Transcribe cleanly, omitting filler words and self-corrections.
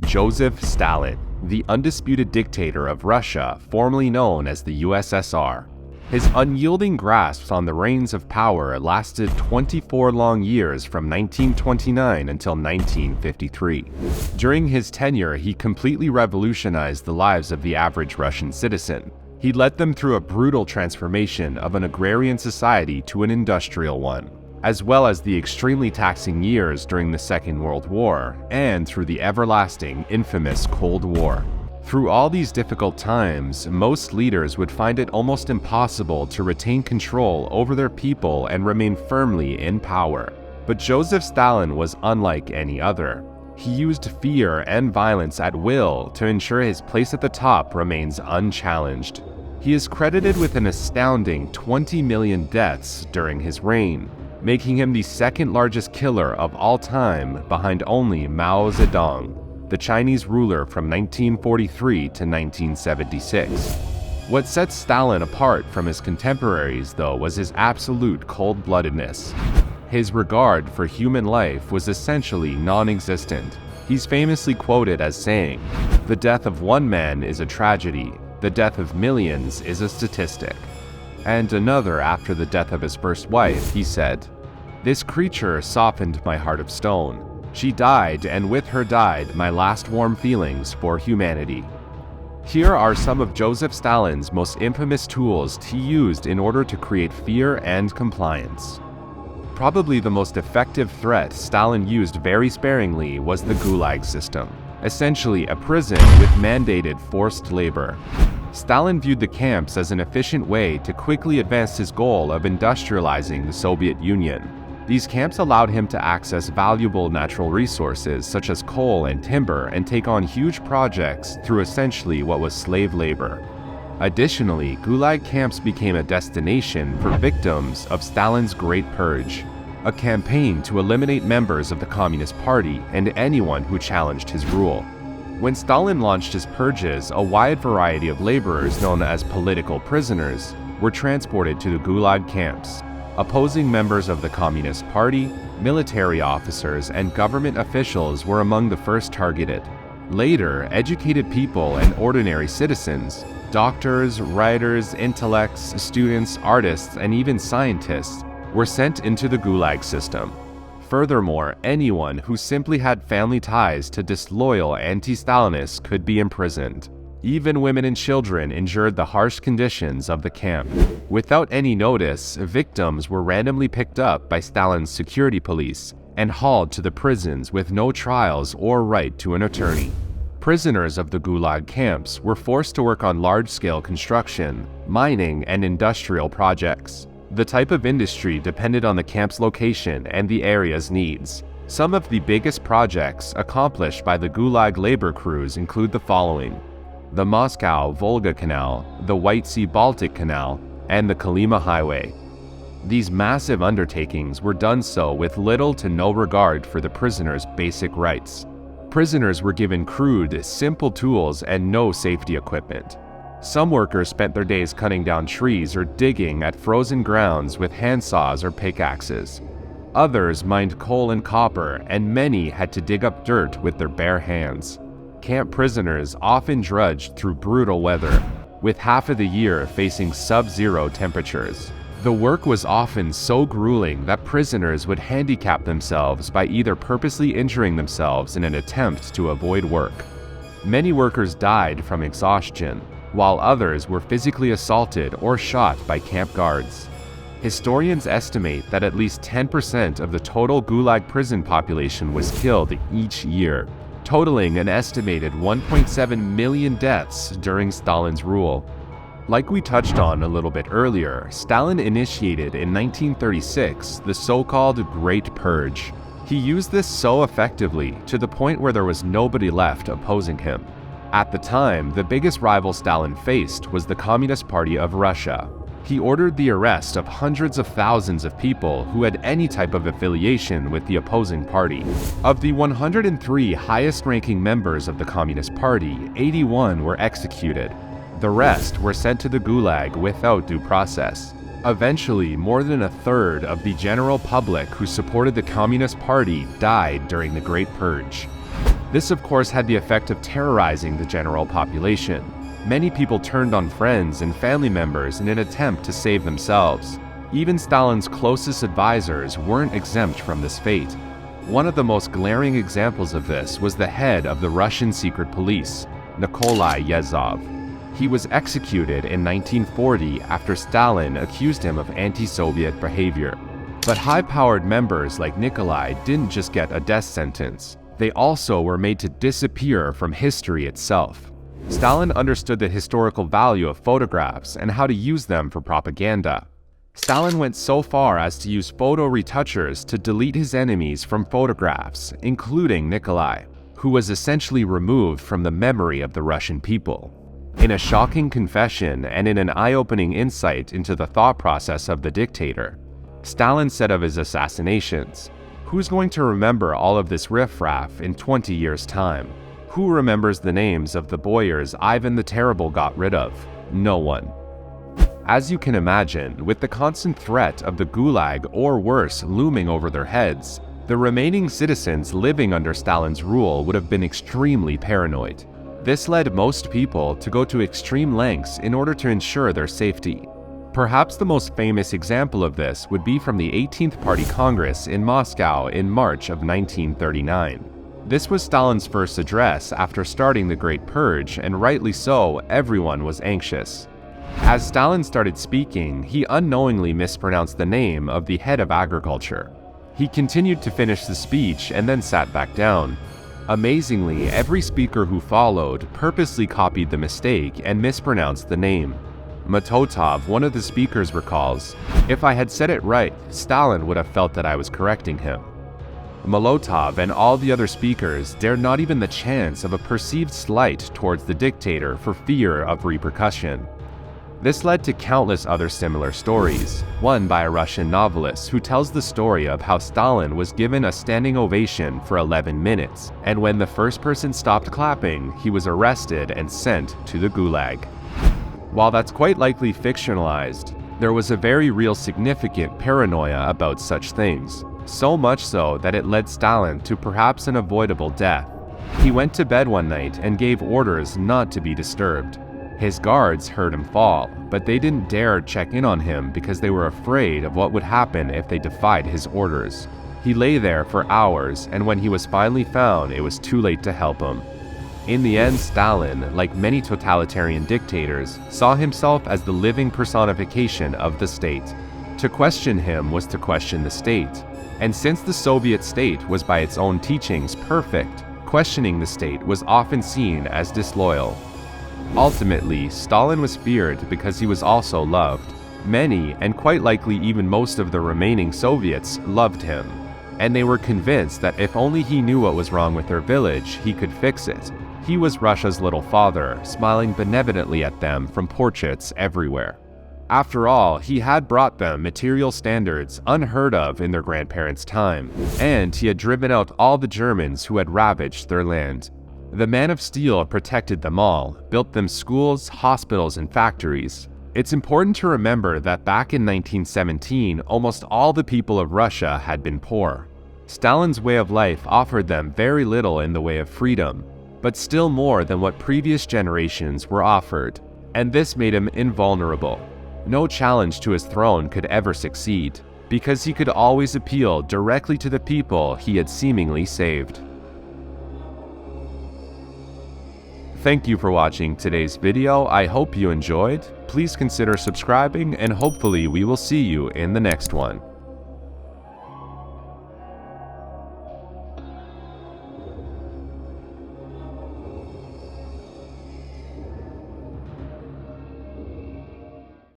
Joseph Stalin, the undisputed dictator of Russia, formerly known as the USSR. His unyielding grasp on the reins of power lasted 24 long years from 1929 until 1953. During his tenure, he completely revolutionized the lives of the average Russian citizen. He led them through a brutal transformation of an agrarian society to an industrial one, as well as the extremely taxing years during the Second World War and through the everlasting, infamous Cold War. Through all these difficult times, most leaders would find it almost impossible to retain control over their people and remain firmly in power. But Joseph Stalin was unlike any other. He used fear and violence at will to ensure his place at the top remains unchallenged. He is credited with an astounding 20 million deaths during his reign, making him the second largest killer of all time behind only Mao Zedong, the Chinese ruler from 1943 to 1976. What sets Stalin apart from his contemporaries, though, was his absolute cold-bloodedness. His regard for human life was essentially non-existent. He's famously quoted as saying, "The death of one man is a tragedy, the death of millions is a statistic." And another, after the death of his first wife, he said, "This creature softened my heart of stone. She died, and with her died my last warm feelings for humanity." Here are some of Joseph Stalin's most infamous tools he used in order to create fear and compliance. Probably the most effective threat Stalin used very sparingly was the Gulag System, essentially a prison with mandated forced labor. Stalin viewed the camps as an efficient way to quickly advance his goal of industrializing the Soviet Union. These camps allowed him to access valuable natural resources such as coal and timber and take on huge projects through essentially what was slave labor. Additionally, Gulag camps became a destination for victims of Stalin's Great Purge, a campaign to eliminate members of the Communist Party and anyone who challenged his rule. When Stalin launched his purges, a wide variety of laborers known as political prisoners were transported to the Gulag camps. Opposing members of the Communist Party, military officers, and government officials were among the first targeted. Later, educated people and ordinary citizens, doctors, writers, intellects, students, artists, and even scientists, were sent into the Gulag System. Furthermore, anyone who simply had family ties to disloyal anti-Stalinists could be imprisoned. Even women and children endured the harsh conditions of the camp. Without any notice, victims were randomly picked up by Stalin's security police and hauled to the prisons with no trials or right to an attorney. Prisoners of the Gulag camps were forced to work on large-scale construction, mining, and industrial projects. The type of industry depended on the camp's location and the area's needs. Some of the biggest projects accomplished by the Gulag labor crews include the following: the Moscow-Volga Canal, the White Sea-Baltic Canal, and the Kolyma Highway. These massive undertakings were done so with little to no regard for the prisoners' basic rights. Prisoners were given crude, simple tools and no safety equipment. Some workers spent their days cutting down trees or digging at frozen grounds with handsaws or pickaxes. Others mined coal and copper, and many had to dig up dirt with their bare hands. Camp prisoners often drudged through brutal weather, with half of the year facing sub-zero temperatures. The work was often so grueling that prisoners would handicap themselves by either purposely injuring themselves in an attempt to avoid work. Many workers died from exhaustion, while others were physically assaulted or shot by camp guards. Historians estimate that at least 10% of the total Gulag prison population was killed each year, totaling an estimated 1.7 million deaths during Stalin's rule. Like we touched on a little bit earlier, Stalin initiated in 1936 the so-called Great Purge. He used this so effectively to the point where there was nobody left opposing him. At the time, the biggest rival Stalin faced was the Communist Party of Russia. He ordered the arrest of hundreds of thousands of people who had any type of affiliation with the opposing party. Of the 103 highest-ranking members of the Communist Party, 81 were executed. The rest were sent to the Gulag without due process. Eventually, more than a third of the general public who supported the Communist Party died during the Great Purge. This of course had the effect of terrorizing the general population. Many people turned on friends and family members in an attempt to save themselves. Even Stalin's closest advisors weren't exempt from this fate. One of the most glaring examples of this was the head of the Russian secret police, Nikolai Yezhov. He was executed in 1940 after Stalin accused him of anti-Soviet behavior. But high-powered members like Nikolai didn't just get a death sentence. They also were made to disappear from history itself. Stalin understood the historical value of photographs and how to use them for propaganda. Stalin went so far as to use photo retouchers to delete his enemies from photographs, including Nikolai, who was essentially removed from the memory of the Russian people. In a shocking confession and in an eye-opening insight into the thought process of the dictator, Stalin said of his assassinations, "Who's going to remember all of this riffraff in 20 years' time? Who remembers the names of the boyars Ivan the Terrible got rid of? No one." As you can imagine, with the constant threat of the Gulag or worse looming over their heads, the remaining citizens living under Stalin's rule would have been extremely paranoid. This led most people to go to extreme lengths in order to ensure their safety. Perhaps the most famous example of this would be from the 18th Party Congress in Moscow in March of 1939. This was Stalin's first address after starting the Great Purge, and rightly so, everyone was anxious. As Stalin started speaking, he unknowingly mispronounced the name of the head of agriculture. He continued to finish the speech and then sat back down. Amazingly, every speaker who followed purposely copied the mistake and mispronounced the name. Matotov, one of the speakers, recalls, "If I had said it right, Stalin would have felt that I was correcting him." Molotov and all the other speakers dared not even the chance of a perceived slight towards the dictator for fear of repercussion. This led to countless other similar stories, one by a Russian novelist who tells the story of how Stalin was given a standing ovation for 11 minutes, and when the first person stopped clapping, he was arrested and sent to the Gulag. While that's quite likely fictionalized, there was a very real significant paranoia about such things, so much so that it led Stalin to perhaps an avoidable death. He went to bed one night and gave orders not to be disturbed. His guards heard him fall, but they didn't dare check in on him because they were afraid of what would happen if they defied his orders. He lay there for hours, and when he was finally found, it was too late to help him. In the end, Stalin, like many totalitarian dictators, saw himself as the living personification of the state. To question him was to question the state. And since the Soviet state was by its own teachings perfect, questioning the state was often seen as disloyal. Ultimately, Stalin was feared because he was also loved. Many, and quite likely even most of the remaining Soviets, loved him. And they were convinced that if only he knew what was wrong with their village, he could fix it. He was Russia's little father, smiling benevolently at them from portraits everywhere. After all, he had brought them material standards unheard of in their grandparents' time, and he had driven out all the Germans who had ravaged their land. The Man of Steel protected them all, built them schools, hospitals, and factories. It's important to remember that back in 1917, almost all the people of Russia had been poor. Stalin's way of life offered them very little in the way of freedom, but still more than what previous generations were offered, and this made him invulnerable. No challenge to his throne could ever succeed, because he could always appeal directly to the people he had seemingly saved. Thank you for watching today's video. I hope you enjoyed. Please consider subscribing, and hopefully we will see you in the next one.